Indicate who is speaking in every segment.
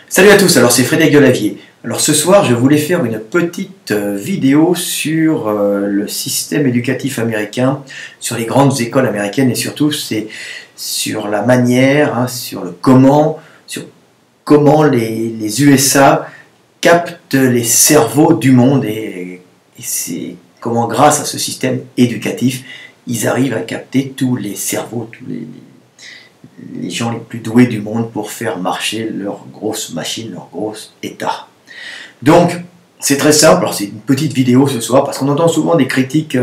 Speaker 1: Salut à tous, alors c'est Frédéric Delavier. Alors ce soir je voulais faire une petite vidéo sur le système éducatif américain, sur les grandes écoles américaines et surtout c'est sur la manière, sur comment les USA captent les cerveaux du monde et c'est comment grâce à ce système éducatif ils arrivent à capter tous les cerveaux, tous les gens les plus doués du monde pour faire marcher leur grosse machine, leur gros État. Donc, c'est très simple, alors c'est une petite vidéo ce soir, parce qu'on entend souvent des critiques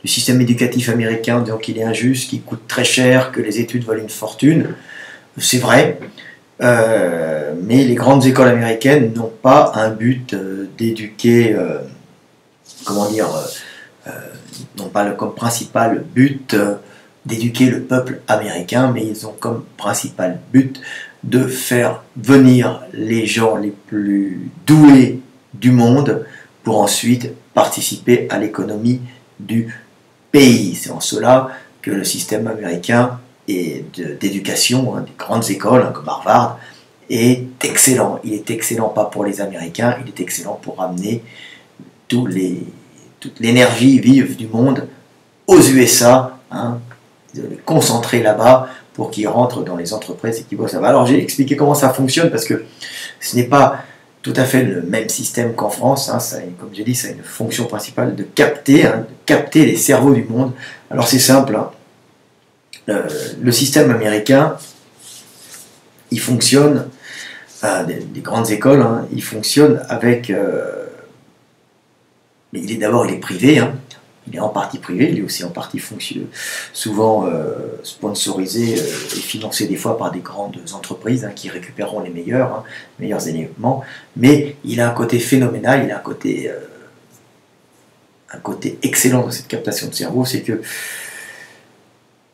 Speaker 1: du système éducatif américain, disant qu'il est injuste, qu'il coûte très cher, que les études valent une fortune. C'est vrai, mais les grandes écoles américaines n'ont pas un but d'éduquer, n'ont pas comme principal but d'éduquer le peuple américain, mais ils ont comme principal but de faire venir les gens les plus doués du monde pour ensuite participer à l'économie du pays. C'est en cela que le système américain d'éducation, des grandes écoles comme Harvard, est excellent. Il est excellent pas pour les Américains, il est excellent pour amener toute l'énergie vive du monde aux USA, de les concentrer là-bas pour qu'ils rentrent dans les entreprises et qu'ils bossent là-bas. Alors j'ai expliqué comment ça fonctionne parce que ce n'est pas tout à fait le même système qu'en France. Comme j'ai dit, ça a une fonction principale de capter les cerveaux du monde. Alors c'est simple, le système américain, il fonctionne, des grandes écoles, il fonctionne avec... mais il est privé, il est en partie privé, il est aussi en partie souvent sponsorisé et financé des fois par des grandes entreprises qui récupéreront les meilleurs éléments, mais il a un côté phénoménal, il a un côté excellent dans cette captation de cerveau, c'est que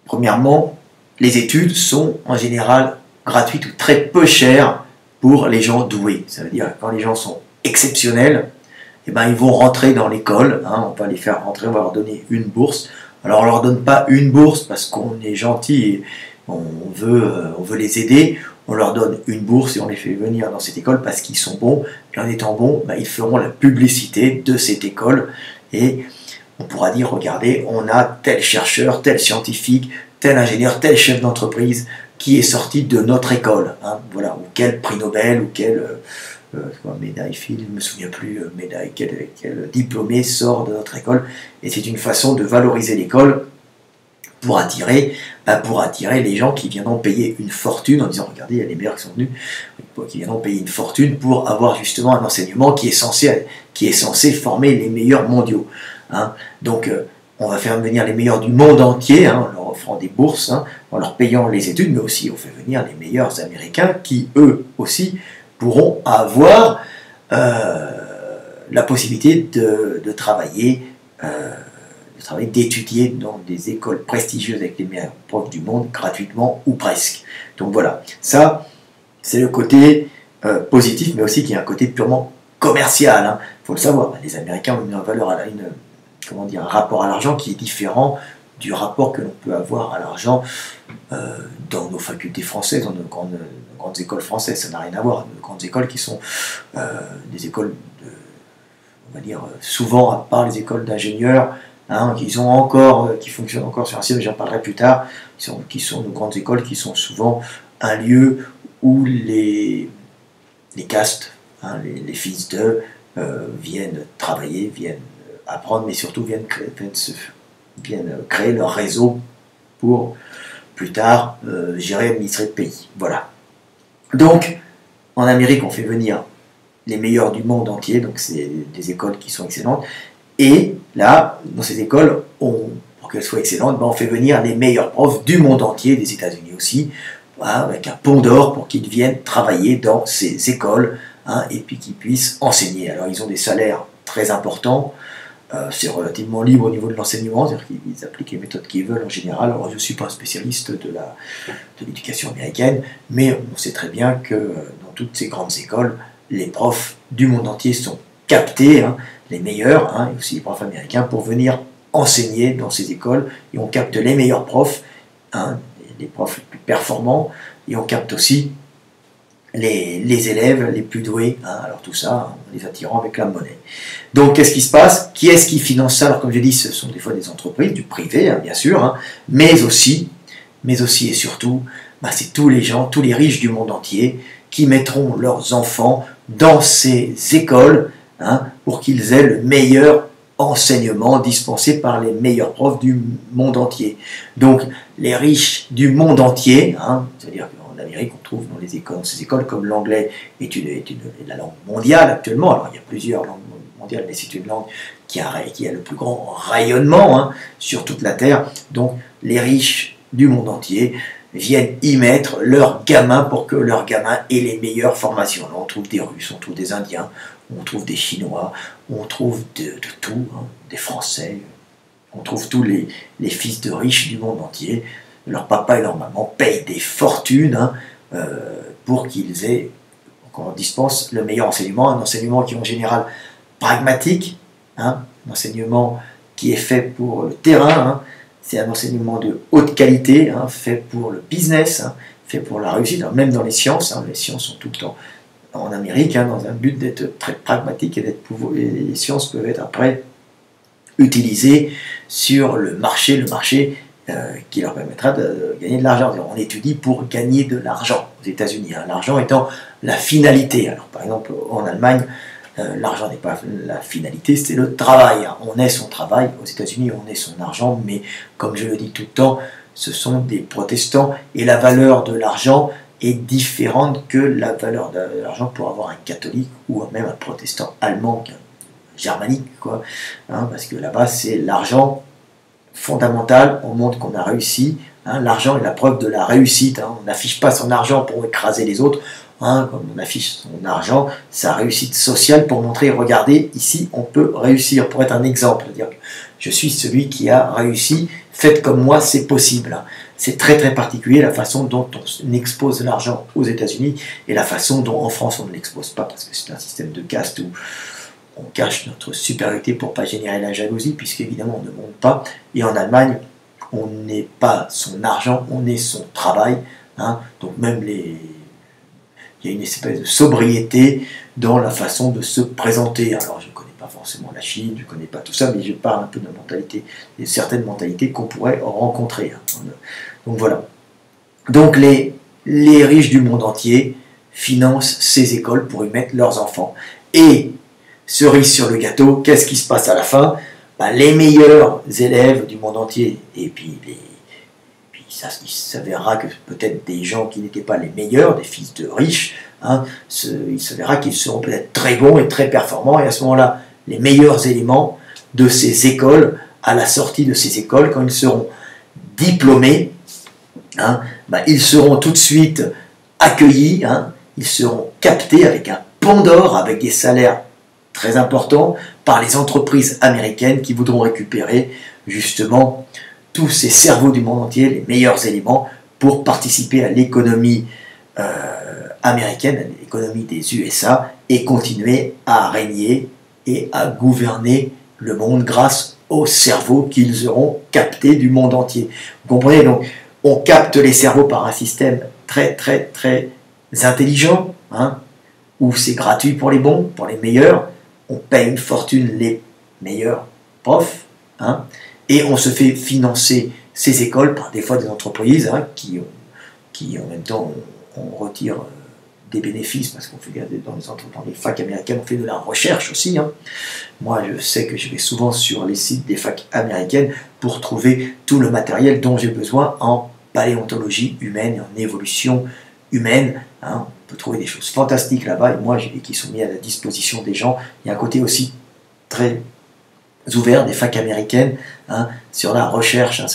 Speaker 1: premièrement, les études sont en général gratuites ou très peu chères pour les gens doués. Ça veut dire que quand les gens sont exceptionnels, ils vont rentrer dans l'école, on va les faire rentrer, on va leur donner une bourse. Alors on ne leur donne pas une bourse parce qu'on est gentil et on veut les aider, on leur donne une bourse et on les fait venir dans cette école parce qu'ils sont bons, et en étant bons, ils feront la publicité de cette école et on pourra dire, regardez, on a tel chercheur, tel scientifique, tel ingénieur, tel chef d'entreprise qui est sorti de notre école, voilà, ou quel prix Nobel, ou quel... médaille Fields, je ne me souviens plus, quel diplômé sort de notre école, et c'est une façon de valoriser l'école pour attirer les gens qui viendront payer une fortune en disant regardez, il y a les meilleurs qui sont venus, qui viendront payer une fortune pour avoir justement un enseignement qui est censé former les meilleurs mondiaux. Donc on va faire venir les meilleurs du monde entier, en leur offrant des bourses, en leur payant les études, mais aussi on fait venir les meilleurs Américains qui eux aussi pourront avoir la possibilité de travailler, d'étudier dans des écoles prestigieuses avec les meilleurs profs du monde, gratuitement ou presque. Donc voilà, ça c'est le côté positif, mais aussi qu'il y a un côté purement commercial. Il faut le savoir, les Américains ont un rapport à l'argent qui est différent du rapport que l'on peut avoir à l'argent dans nos facultés françaises, dans nos grandes écoles françaises. Ça n'a rien à voir. Nos grandes écoles qui sont des écoles, on va dire, souvent, à part les écoles d'ingénieurs, qui fonctionnent encore sur un système, mais j'en parlerai plus tard, qui sont nos grandes écoles, qui sont souvent un lieu où les castes, les fils d'eux, viennent travailler, viennent apprendre, mais surtout viennent créer leur réseau pour plus tard gérer, administrer le pays. Voilà. Donc, en Amérique, on fait venir les meilleurs du monde entier, donc c'est des écoles qui sont excellentes, et là, dans ces écoles, pour qu'elles soient excellentes, on fait venir les meilleurs profs du monde entier, des États-Unis aussi, avec un pont d'or pour qu'ils viennent travailler dans ces écoles, et puis qu'ils puissent enseigner. Alors, ils ont des salaires très importants, c'est relativement libre au niveau de l'enseignement, c'est-à-dire qu'ils appliquent les méthodes qu'ils veulent en général. Alors je ne suis pas un spécialiste de l'éducation américaine, mais on sait très bien que dans toutes ces grandes écoles, les profs du monde entier sont captés, les meilleurs, et aussi les profs américains, pour venir enseigner dans ces écoles, et on capte les meilleurs profs, les profs les plus performants, et on capte aussi les élèves les plus doués, hein, alors tout ça en les attirant avec la monnaie. Donc qu'est-ce qui se passe? Qui est-ce qui finance ça? Alors comme je dis, ce sont des fois des entreprises, du privé hein, bien sûr, hein, mais aussi et surtout, bah, c'est tous les gens, tous les riches du monde entier qui mettront leurs enfants dans ces écoles hein, pour qu'ils aient le meilleur enseignement dispensé par les meilleurs profs du monde entier. Donc les riches du monde entier, hein, c'est-à-dire qu'en Amérique on trouve dans les écoles, dans ces écoles comme l'anglais est la langue mondiale actuellement, alors il y a plusieurs langues mondiales, mais c'est une langue qui a le plus grand rayonnement hein, sur toute la Terre, donc les riches du monde entier viennent y mettre leurs gamins pour que leurs gamins aient les meilleures formations. Là, on trouve des Russes, on trouve des Indiens, on trouve des Chinois, on trouve de tout, hein, des Français, on trouve tous les fils de riches du monde entier. Leur papa et leur maman payent des fortunes hein, pour qu'ils aient, qu'on dispense le meilleur enseignement, un enseignement qui est en général pragmatique, hein, un enseignement qui est fait pour le terrain, hein, c'est un enseignement de haute qualité, hein, fait pour le business, hein, fait pour la réussite, alors même dans les sciences sont tout le temps en Amérique, hein, dans un but d'être très pragmatique et les sciences peuvent être après utilisées sur le marché qui leur permettra de gagner de l'argent. On étudie pour gagner de l'argent aux États-Unis, hein, l'argent étant la finalité. Alors par exemple en Allemagne, l'argent n'est pas la finalité, c'est le travail. Hein. On est son travail, aux États-Unis on est son argent, mais comme je le dis tout le temps, ce sont des protestants et la valeur de l'argent est différente que la valeur de l'argent pour avoir un catholique ou même un protestant allemand, germanique, quoi. Hein, parce que là-bas c'est l'argent fondamental, on montre qu'on a réussi, hein, l'argent est la preuve de la réussite, hein, on n'affiche pas son argent pour écraser les autres, hein, comme on affiche son argent, sa réussite sociale pour montrer, regardez, ici on peut réussir, pour être un exemple, dire je suis celui qui a réussi, faites comme moi, c'est possible. Hein. C'est très très particulier la façon dont on expose l'argent aux États-Unis et la façon dont en France on ne l'expose pas, parce que c'est un système de caste où on cache notre supériorité pour ne pas générer la jalousie, puisqu'évidemment on ne monte pas. Et en Allemagne, on n'est pas son argent, on est son travail. Hein. Donc même il y a une espèce de sobriété dans la façon de se présenter. Alors je ne connais pas forcément la Chine, je ne connais pas tout ça, mais je parle un peu de mentalité, de certaines mentalités qu'on pourrait rencontrer. Hein. Donc voilà. Donc les riches du monde entier financent ces écoles pour y mettre leurs enfants. Et cerise sur le gâteau, qu'est-ce qui se passe à la fin? Ben, les meilleurs élèves du monde entier, et puis ça, il s'avérera que peut-être des gens qui n'étaient pas les meilleurs, des fils de riches, hein, il s'avérera qu'ils seront peut-être très bons et très performants, et à ce moment-là, les meilleurs éléments de ces écoles, à la sortie de ces écoles, quand ils seront diplômés, hein, ben, ils seront tout de suite accueillis, hein, ils seront captés avec un pont d'or, avec des salaires très important par les entreprises américaines qui voudront récupérer justement tous ces cerveaux du monde entier, les meilleurs éléments pour participer à l'économie américaine, à l'économie des USA et continuer à régner et à gouverner le monde grâce aux cerveaux qu'ils auront captés du monde entier. Vous comprenez? Donc on capte les cerveaux par un système très très très intelligent, hein, où c'est gratuit pour les bons, pour les meilleurs. On paye une fortune les meilleurs profs, hein, et on se fait financer ces écoles par des fois des entreprises hein, qui en même temps on retire des bénéfices parce qu'on fait dans les facs américaines on fait de la recherche aussi. Hein. Moi je sais que je vais souvent sur les sites des facs américaines pour trouver tout le matériel dont j'ai besoin en paléontologie humaine et en évolution humaine. Hein. On peut trouver des choses fantastiques là-bas, et moi, qui sont mis à la disposition des gens. Il y a un côté aussi très ouvert des facs américaines hein, sur la recherche, hein,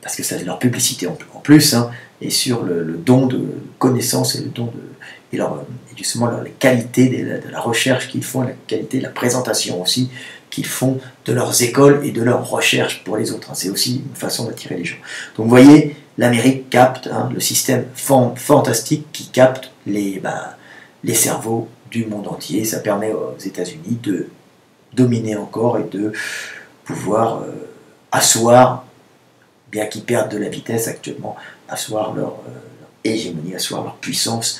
Speaker 1: parce que ça c'est leur publicité en plus, hein, et sur le don de connaissances et le don et justement la qualité de la recherche qu'ils font, la qualité de la présentation aussi qu'ils font de leurs écoles et de leurs recherches pour les autres. Hein. C'est aussi une façon d'attirer les gens. Donc vous voyez, l'Amérique capte, hein, le système fantastique qui capte les cerveaux du monde entier. Ça permet aux États-Unis de dominer encore et de pouvoir asseoir, bien qu'ils perdent de la vitesse actuellement, asseoir leur hégémonie, asseoir leur puissance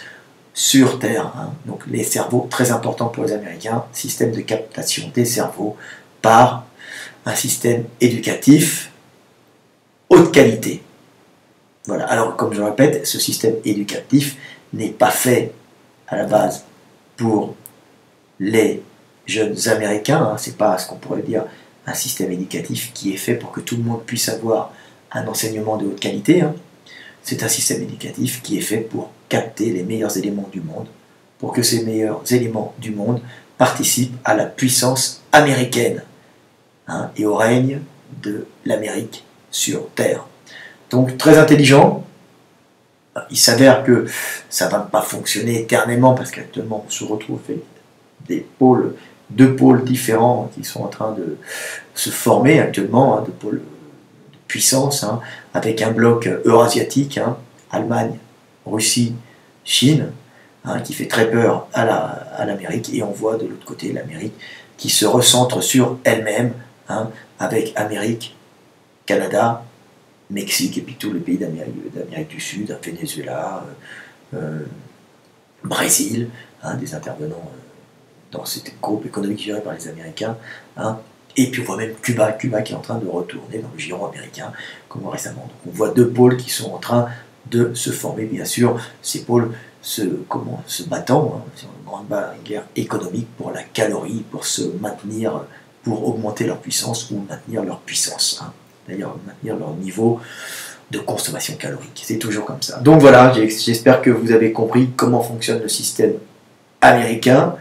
Speaker 1: sur Terre. Hein. Donc les cerveaux, très importants pour les Américains, système de captation des cerveaux par un système éducatif haute qualité. Voilà, alors comme je le répète, ce système éducatif n'est pas fait à la base pour les jeunes Américains, hein. C'est pas ce qu'on pourrait dire un système éducatif qui est fait pour que tout le monde puisse avoir un enseignement de haute qualité. Hein. C'est un système éducatif qui est fait pour capter les meilleurs éléments du monde, pour que ces meilleurs éléments du monde participent à la puissance américaine, hein, et au règne de l'Amérique sur Terre. Donc très intelligent. Il s'avère que ça ne va pas fonctionner éternellement parce qu'actuellement on se retrouve avec deux pôles différents qui sont en train de se former actuellement, hein, deux pôles de puissance, hein, avec un bloc eurasiatique, hein, Allemagne, Russie, Chine, hein, qui fait très peur à l'Amérique, et on voit de l'autre côté l'Amérique qui se recentre sur elle-même, hein, avec Amérique, Canada, Mexique et puis tous les pays d'Amérique du Sud, Venezuela, Brésil, hein, des intervenants dans cet groupe économique géré par les Américains, hein. Et puis on voit même Cuba qui est en train de retourner dans le giron américain, comme récemment. Donc on voit deux pôles qui sont en train de se former, bien sûr, ces pôles se battant, hein, sur une grande guerre économique pour la calorie, pour se maintenir, pour augmenter leur puissance ou maintenir leur puissance, hein. D'ailleurs maintenir leur niveau de consommation calorique. C'est toujours comme ça. Donc voilà, j'espère que vous avez compris comment fonctionne le système américain.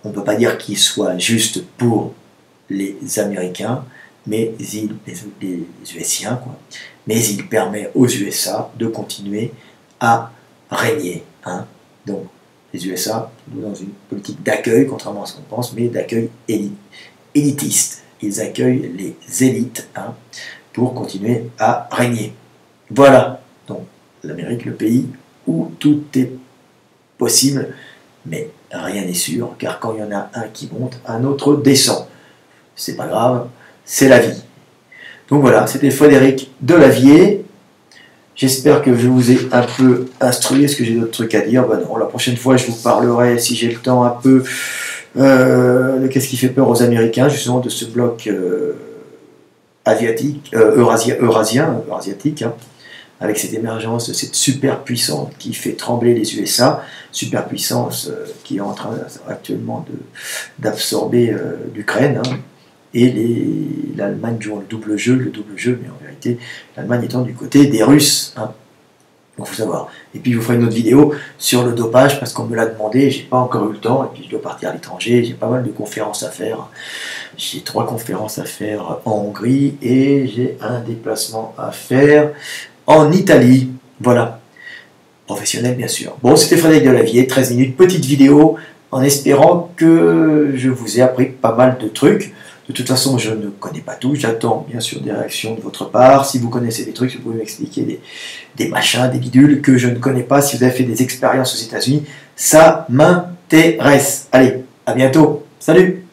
Speaker 1: On ne peut pas dire qu'il soit juste pour les Américains, mais les USiens, quoi. Mais il permet aux USA de continuer à régner. Hein. Donc les USA dans une politique d'accueil, contrairement à ce qu'on pense, mais d'accueil élitiste. Ils accueillent les élites, hein, pour continuer à régner. Voilà, donc l'Amérique, le pays où tout est possible, mais rien n'est sûr, car quand il y en a un qui monte, un autre descend. C'est pas grave, c'est la vie. Donc voilà, c'était Frédéric Delavier. J'espère que je vous ai un peu instruit. Est-ce que j'ai d'autres trucs à dire? Ben non, la prochaine fois, je vous parlerai, si j'ai le temps, un peu de qu'est-ce qui fait peur aux Américains, justement de ce bloc asiatique, eurasiatique, hein, avec cette émergence, cette superpuissance qui fait trembler les USA, superpuissance qui est en train actuellement d'absorber l'Ukraine, hein, et l'Allemagne jouant le double jeu, mais en vérité, l'Allemagne étant du côté des Russes. Hein. Donc il faut savoir. Et puis je vous ferai une autre vidéo sur le dopage, parce qu'on me l'a demandé, j'ai pas encore eu le temps, et puis je dois partir à l'étranger, j'ai pas mal de conférences à faire. J'ai 3 conférences à faire en Hongrie, et j'ai un déplacement à faire en Italie. Voilà. Professionnel, bien sûr. Bon, c'était Frédéric Delavier, 13 minutes, petite vidéo, en espérant que je vous ai appris pas mal de trucs. De toute façon, je ne connais pas tout. J'attends bien sûr des réactions de votre part. Si vous connaissez des trucs, vous pouvez m'expliquer des machins, des bidules que je ne connais pas. Si vous avez fait des expériences aux États-Unis, ça m'intéresse. Allez, à bientôt. Salut!